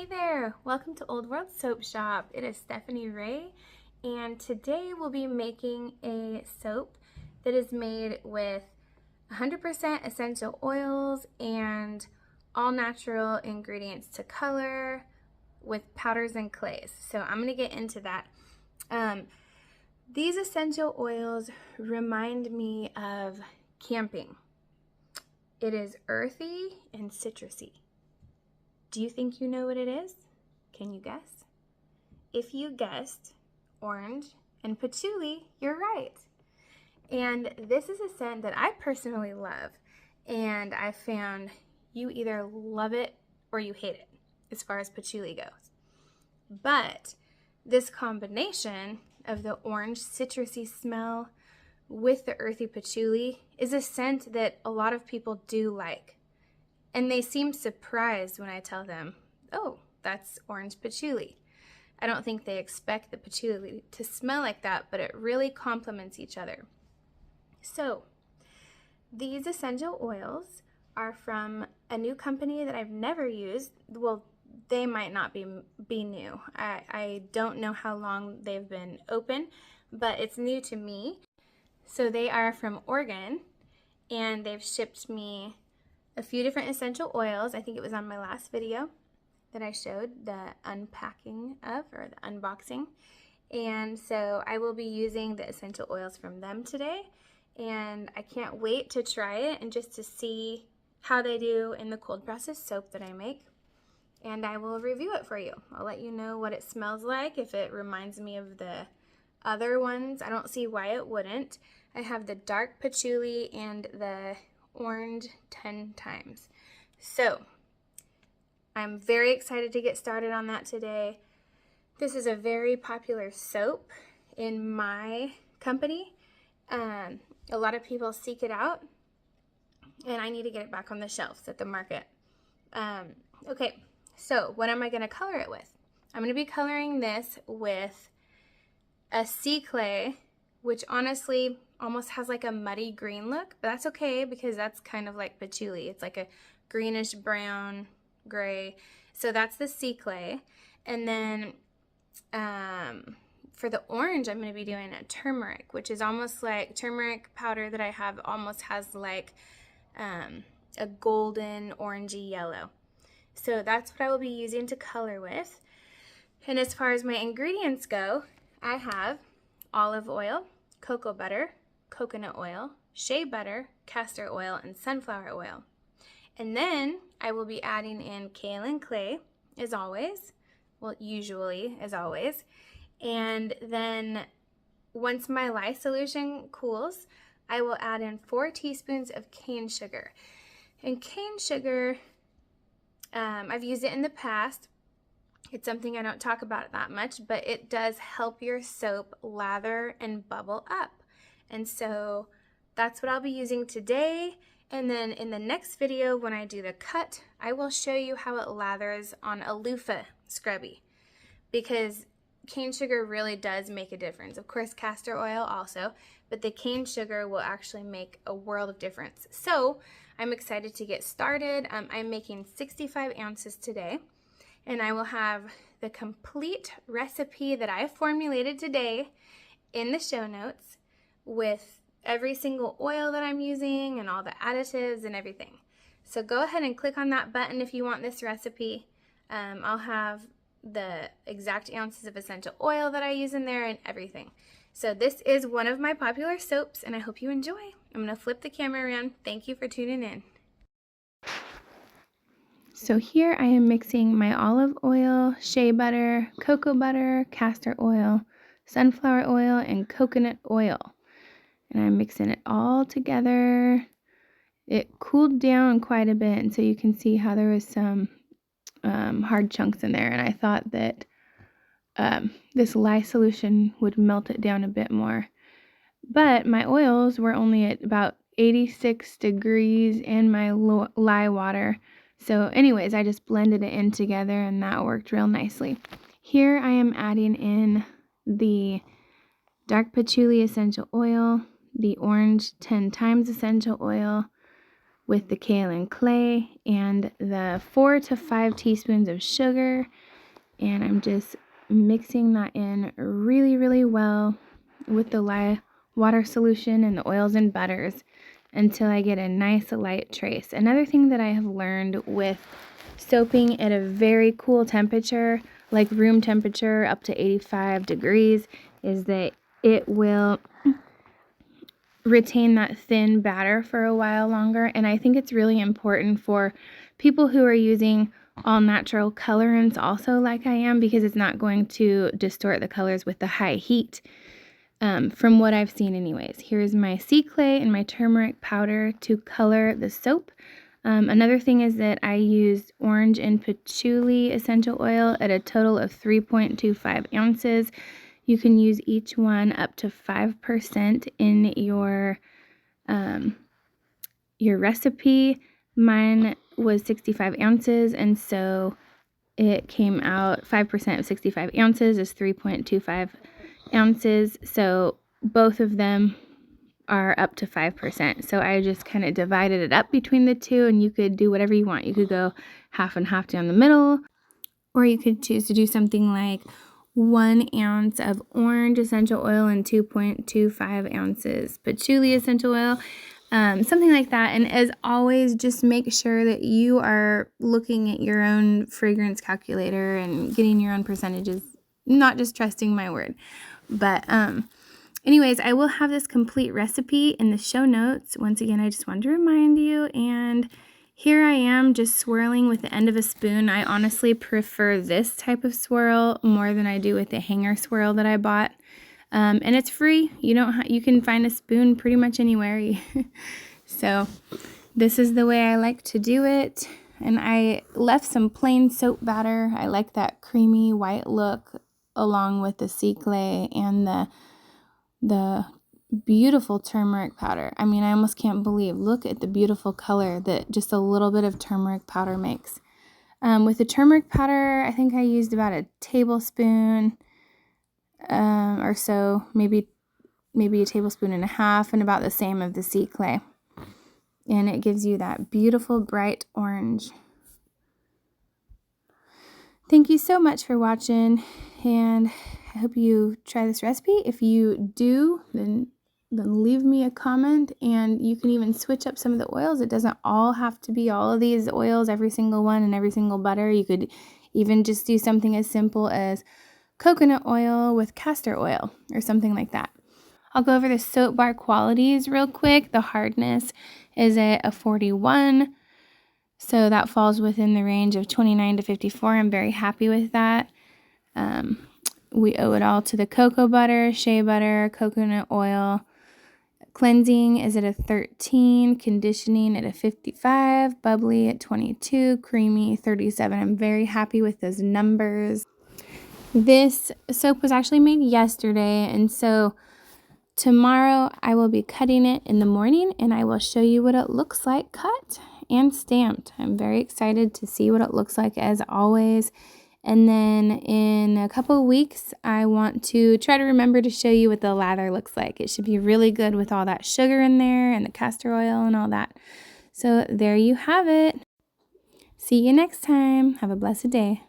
Hey there, welcome to Old World Soap Shop. It is Stephanie Ray, and today we'll be making a soap that is made with 100% essential oils and all natural ingredients to color with powders and clays. So I'm going to get into that. These essential oils remind me of camping. It is earthy and citrusy. Do you think you know what it is? Can you guess? If you guessed orange and patchouli, you're right. And this is a scent that I personally love, and I found you either love it or you hate it as far as patchouli goes. But this combination of the orange citrusy smell with the earthy patchouli is a scent that a lot of people do like. And they seem surprised when I tell them, oh, that's orange patchouli. I don't think they expect the patchouli to smell like that, but it really complements each other. So, these essential oils are from a new company that I've never used. Well, they might not be new. I don't know how long they've been open, but it's new to me. So they are from Oregon, and they've shipped me a few different essential oils. I think it was on my last video that I showed the unpacking of, or the unboxing. And so I will be using the essential oils from them today, and I can't wait to try it and just to see how they do in the cold process soap that I make. And I will review it for you. I'll let you know what it smells like, if it reminds me of the other ones. I don't see why it wouldn't. I have the dark patchouli and the orange 10 times. So I'm very excited to get started on that today. This is a very popular soap in my company. A lot of people seek it out, and I need to get it back on the shelves at the market. Okay, so what am I going to color it with? I'm going to be coloring this with a sea clay, which honestly almost has like a muddy green look, but that's okay because that's kind of like patchouli. It's like a greenish brown gray. So that's the sea clay. And then for the orange, I'm going to be doing a turmeric, which is almost like turmeric powder that I have, almost has like a golden orangey yellow. So that's what I will be using to color with. And as far as my ingredients go, I have olive oil, cocoa butter, coconut oil, shea butter, castor oil, and sunflower oil. And then I will be adding in kaolin clay, as always. Well, usually, as always. And then once my lye solution cools, I will add in 4 teaspoons of cane sugar. And cane sugar, I've used it in the past. It's something I don't talk about that much, but it does help your soap lather and bubble up. And so that's what I'll be using today. And then in the next video, when I do the cut, I will show you how it lathers on a loofah scrubby, because cane sugar really does make a difference. Of course, castor oil also, but the cane sugar will actually make a world of difference. So I'm excited to get started. I'm making 65 ounces today, and I will have the complete recipe that I formulated today in the show notes with every single oil that I'm using and all the additives and everything. So go ahead and click on that button if you want this recipe. I'll have the exact ounces of essential oil that I use in there and everything. So this is one of my popular soaps, and I hope you enjoy. I'm going to flip the camera around. Thank you for tuning in. So here I am mixing my olive oil, shea butter, cocoa butter, castor oil, sunflower oil, and coconut oil. And I'm mixing it all together. It cooled down quite a bit, and so you can see how there was some hard chunks in there. And I thought that this lye solution would melt it down a bit more. But my oils were only at about 86 degrees in my lye water. So anyways, I just blended it in together, and that worked real nicely. Here I am adding in the dark patchouli essential oil, the orange 10 times essential oil, with the kaolin clay and the 4 to 5 teaspoons of sugar. And I'm just mixing that in really, really well with the water solution and the oils and butters until I get a nice light trace. Another thing that I have learned with soaping at a very cool temperature, like room temperature up to 85 degrees, is that it will retain that thin batter for a while longer. And I think it's really important for people who are using all natural colorants also, like I am, because it's not going to distort the colors with the high heat. From what I've seen anyways. Here's my sea clay and my turmeric powder to color the soap. Another thing is that I used orange and patchouli essential oil at a total of 3.25 ounces. You can use each one up to 5% in your recipe. Mine was 65 ounces, and so it came out 5% of 65 ounces is 3.25 ounces. So both of them are up to 5%. So I just kind of divided it up between the two, and you could do whatever you want. You could go half and half down the middle, or you could choose to do something like 1 ounce of orange essential oil and 2.25 ounces patchouli essential oil. Something like that. And as always, just make sure that you are looking at your own fragrance calculator and getting your own percentages, not just trusting my word. But anyways, I will have this complete recipe in the show notes. Once again, I just wanted to remind you. And here I am just swirling with the end of a spoon. I honestly prefer this type of swirl more than I do with the hanger swirl that I bought. And it's free. You can find a spoon pretty much anywhere. So this is the way I like to do it. And I left some plain soap batter. I like that creamy white look along with the sea clay and the beautiful turmeric powder. I mean, I almost can't believe. Look at the beautiful color that just a little bit of turmeric powder makes. With the turmeric powder, I think I used about a tablespoon or so, maybe a tablespoon and a half, and about the same of the sea clay. And it gives you that beautiful bright orange. Thank you so much for watching, and I hope you try this recipe. If you do, then leave me a comment, and you can even switch up some of the oils. It doesn't all have to be all of these oils, every single one and every single butter. You could even just do something as simple as coconut oil with castor oil or something like that. I'll go over the soap bar qualities real quick. The hardness is at a 41, so that falls within the range of 29 to 54. I'm very happy with that. We owe it all to the cocoa butter, shea butter, coconut oil. Cleansing is at a 13, conditioning at a 55, bubbly at 22, creamy 37. I'm very happy with those numbers. This soap was actually made yesterday, and so tomorrow I will be cutting it in the morning, and I will show you what it looks like cut and stamped. I'm very excited to see what it looks like as always. And then in a couple of weeks, I want to try to remember to show you what the lather looks like. It should be really good with all that sugar in there and the castor oil and all that. So there you have it. See you next time. Have a blessed day.